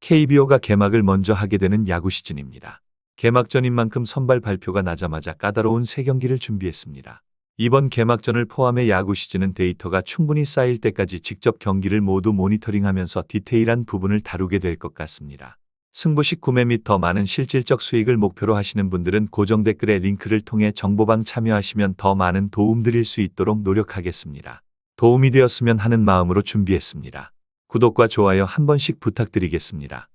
KBO가 개막을 먼저 하게 되는 야구 시즌입니다. 개막전인 만큼 선발 발표가 나자마자 까다로운 새 경기를 준비했습니다. 이번 개막전을 포함해 야구 시즌은 데이터가 충분히 쌓일 때까지 직접 경기를 모두 모니터링하면서 디테일한 부분을 다루게 될 것 같습니다. 승부식 구매 및 더 많은 실질적 수익을 목표로 하시는 분들은 고정 댓글의 링크를 통해 정보방 참여하시면 더 많은 도움 드릴 수 있도록 노력하겠습니다. 도움이 되었으면 하는 마음으로 준비했습니다. 구독과 좋아요 한 번씩 부탁드리겠습니다.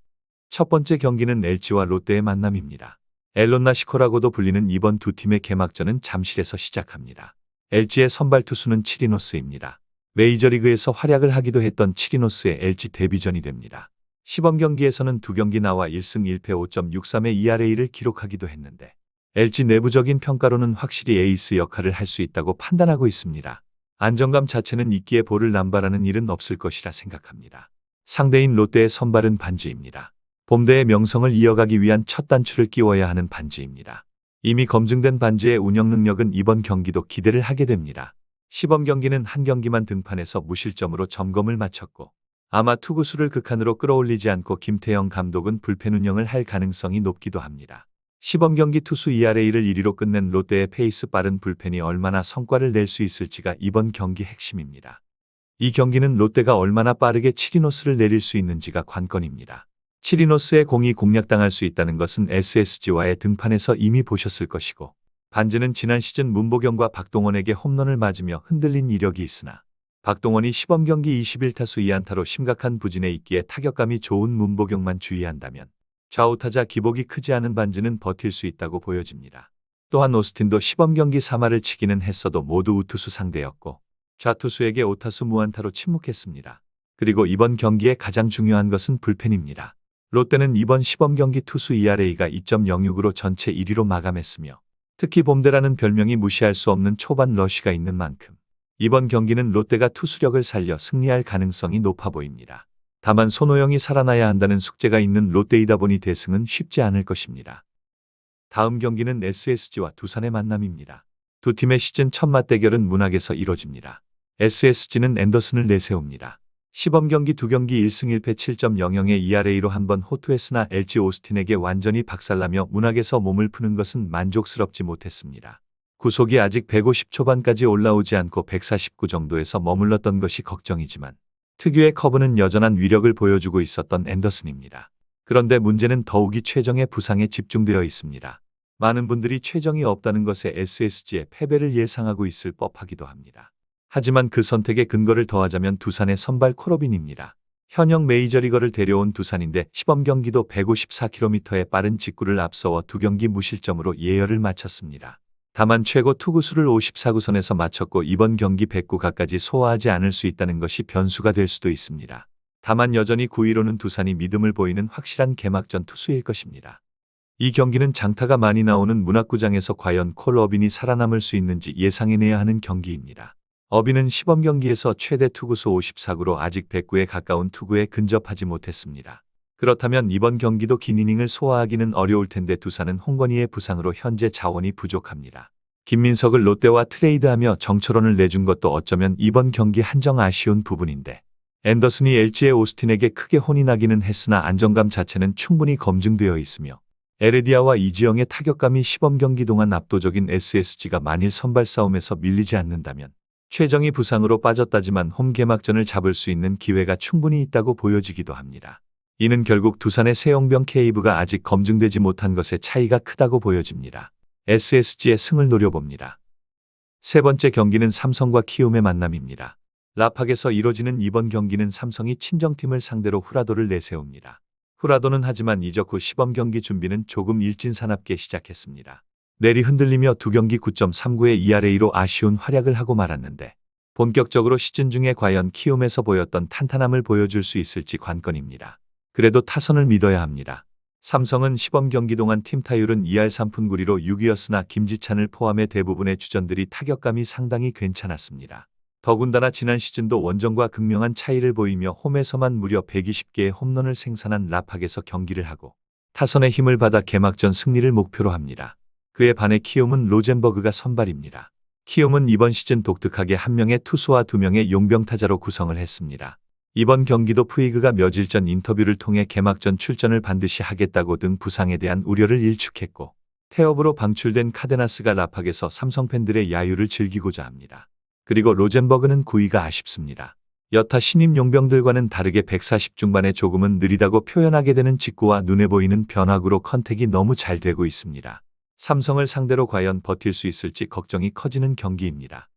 첫 번째 경기는 LG와 롯데의 만남입니다. 엘론나시코라고도 불리는 이번 두 팀의 개막전은 잠실에서 시작합니다. LG의 선발 투수는 치리노스입니다. 메이저리그에서 활약을 하기도 했던 치리노스의 LG 데뷔전이 됩니다. 시범 경기에서는 두 경기 나와 1승 1패 5.63의 ERA를 기록하기도 했는데 LG 내부적인 평가로는 확실히 에이스 역할을 할 수 있다고 판단하고 있습니다. 안정감 자체는 있기에 볼을 남발하는 일은 없을 것이라 생각합니다. 상대인 롯데의 선발은 반지입니다. 봄대의 명성을 이어가기 위한 첫 단추를 끼워야 하는 반지입니다. 이미 검증된 반지의 운영 능력은 이번 경기도 기대를 하게 됩니다. 시범 경기는 한 경기만 등판해서 무실점으로 점검을 마쳤고 아마 투구수를 극한으로 끌어올리지 않고 김태형 감독은 불펜 운영을 할 가능성이 높기도 합니다. 시범 경기 투수 ERA를 1위로 끝낸 롯데의 페이스 빠른 불펜이 얼마나 성과를 낼 수 있을지가 이번 경기 핵심입니다. 이 경기는 롯데가 얼마나 빠르게 치리노스를 내릴 수 있는지가 관건입니다. 치리노스의 공이 공략당할 수 있다는 것은 SSG와의 등판에서 이미 보셨을 것이고 반지는 지난 시즌 문보경과 박동원에게 홈런을 맞으며 흔들린 이력이 있으나 박동원이 시범 경기 21타수 2안타로 심각한 부진에 있기에 타격감이 좋은 문보경만 주의한다면 좌우타자 기복이 크지 않은 반지는 버틸 수 있다고 보여집니다. 또한 오스틴도 시범 경기 3할을 치기는 했어도 모두 우투수 상대였고 좌투수에게 5타수 무안타로 침묵했습니다. 그리고 이번 경기에 가장 중요한 것은 불펜입니다. 롯데는 이번 시범 경기 투수 ERA가 2.06으로 전체 1위로 마감했으며 특히 봄대라는 별명이 무시할 수 없는 초반 러쉬가 있는 만큼 이번 경기는 롯데가 투수력을 살려 승리할 가능성이 높아 보입니다. 다만 손호영이 살아나야 한다는 숙제가 있는 롯데이다 보니 대승은 쉽지 않을 것입니다. 다음 경기는 SSG와 두산의 만남입니다. 두 팀의 시즌 첫 맞대결은 문학에서 이뤄집니다. SSG는 앤더슨을 내세웁니다. 시범 경기 두 경기 1승 1패 7.00의 ERA로 한번 호투했으나 LG 오스틴에게 완전히 박살나며 문학에서 몸을 푸는 것은 만족스럽지 못했습니다. 구속이 아직 150 초반까지 올라오지 않고 149 정도에서 머물렀던 것이 걱정이지만 특유의 커브는 여전한 위력을 보여주고 있었던 앤더슨입니다. 그런데 문제는 더욱이 최정의 부상에 집중되어 있습니다. 많은 분들이 최정이 없다는 것에 SSG의 패배를 예상하고 있을 법하기도 합니다. 하지만 그 선택에 근거를 더하자면 두산의 선발 코러빈입니다. 현역 메이저리거를 데려온 두산인데 시범 경기도 154km의 빠른 직구를 앞서워 두 경기 무실점으로 예열을 마쳤습니다. 다만 최고 투구수를 54구선에서 마쳤고 이번 경기 109가까지 소화하지 않을 수 있다는 것이 변수가 될 수도 있습니다. 다만 여전히 9위로는 두산이 믿음을 보이는 확실한 개막전 투수일 것입니다. 이 경기는 장타가 많이 나오는 문학구장에서 과연 콜 어빈이 살아남을 수 있는지 예상해내야 하는 경기입니다. 어빈은 시범 경기에서 최대 투구수 54구로 아직 109에 가까운 투구에 근접하지 못했습니다. 그렇다면 이번 경기도 긴 이닝을 소화하기는 어려울 텐데 두산은 홍건희의 부상으로 현재 자원이 부족합니다. 김민석을 롯데와 트레이드하며 정철원을 내준 것도 어쩌면 이번 경기 한정 아쉬운 부분인데 앤더슨이 LG의 오스틴에게 크게 혼이 나기는 했으나 안정감 자체는 충분히 검증되어 있으며 에레디아와 이지영의 타격감이 시범 경기 동안 압도적인 SSG가 만일 선발 싸움에서 밀리지 않는다면 최정이 부상으로 빠졌다지만 홈 개막전을 잡을 수 있는 기회가 충분히 있다고 보여지기도 합니다. 이는 결국 두산의 세용병 케이브가 아직 검증되지 못한 것의 차이가 크다고 보여집니다. SSG의 승을 노려봅니다. 세 번째 경기는 삼성과 키움의 만남입니다. 라팍에서 이뤄지는 이번 경기는 삼성이 친정팀을 상대로 후라도를 내세웁니다. 후라도는 하지만 이적 후 시범 경기 준비는 조금 일진사납게 시작했습니다. 내리 흔들리며 두 경기 9.39의 ERA로 아쉬운 활약을 하고 말았는데 본격적으로 시즌 중에 과연 키움에서 보였던 탄탄함을 보여줄 수 있을지 관건입니다. 그래도 타선을 믿어야 합니다. 삼성은 시범 경기 동안 팀 타율은 2할 3푼 9리로 6위였으나 김지찬을 포함해 대부분의 주전들이 타격감이 상당히 괜찮았습니다. 더군다나 지난 시즌도 원정과 극명한 차이를 보이며 홈에서만 무려 120개의 홈런을 생산한 라팍에서 경기를 하고 타선의 힘을 받아 개막전 승리를 목표로 합니다. 그에 반해 키움은 로젠버그가 선발입니다. 키움은 이번 시즌 독특하게 한 명의 투수와 두 명의 용병타자로 구성을 했습니다. 이번 경기도 푸이그가 며칠 전 인터뷰를 통해 개막전 출전을 반드시 하겠다고 등 부상에 대한 우려를 일축했고, 태업으로 방출된 카데나스가 라팍에서 삼성 팬들의 야유를 즐기고자 합니다. 그리고 로젠버그는 구위가 아쉽습니다. 여타 신임 용병들과는 다르게 140 중반에 조금은 느리다고 표현하게 되는 직구와 눈에 보이는 변화구로 컨택이 너무 잘 되고 있습니다. 삼성을 상대로 과연 버틸 수 있을지 걱정이 커지는 경기입니다.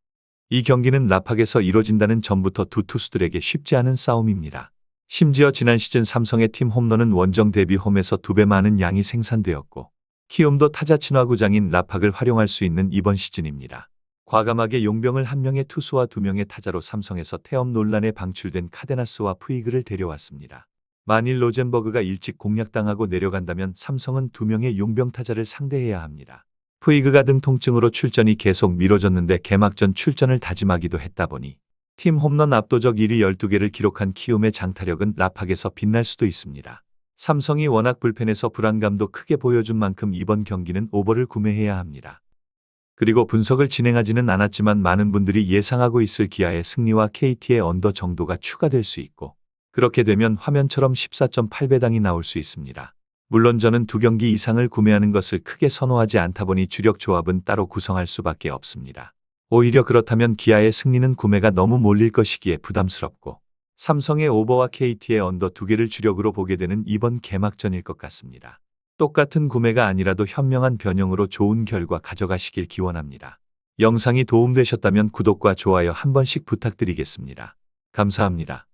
이 경기는 라팍에서 이뤄진다는 점부터 두 투수들에게 쉽지 않은 싸움입니다. 심지어 지난 시즌 삼성의 팀 홈런은 원정 대비 홈에서 2배 많은 양이 생산되었고, 키움도 타자 친화구장인 라팍을 활용할 수 있는 이번 시즌입니다. 과감하게 용병을 한 명의 투수와 2명의 타자로 삼성에서 태업 논란에 방출된 카데나스와 푸이그를 데려왔습니다. 만일 로젠버그가 일찍 공략당하고 내려간다면 삼성은 2명의 용병 타자를 상대해야 합니다. 푸이그가 등 통증으로 출전이 계속 미뤄졌는데 개막전 출전을 다짐하기도 했다 보니 팀 홈런 압도적 1위 12개를 기록한 키움의 장타력은 라팍에서 빛날 수도 있습니다. 삼성이 워낙 불펜에서 불안감도 크게 보여준 만큼 이번 경기는 오버를 구매해야 합니다. 그리고 분석을 진행하지는 않았지만 많은 분들이 예상하고 있을 기아의 승리와 KT의 언더 정도가 추가될 수 있고, 그렇게 되면 화면처럼 14.8배당이 나올 수 있습니다. 물론 저는 2경기 이상을 구매하는 것을 크게 선호하지 않다 보니 주력 조합은 따로 구성할 수밖에 없습니다. 오히려 그렇다면 기아의 승리는 구매가 너무 몰릴 것이기에 부담스럽고, 삼성의 오버와 KT의 언더 2개를 주력으로 보게 되는 이번 개막전일 것 같습니다. 똑같은 구매가 아니라도 현명한 변형으로 좋은 결과 가져가시길 기원합니다. 영상이 도움되셨다면 구독과 좋아요 한 번씩 부탁드리겠습니다. 감사합니다.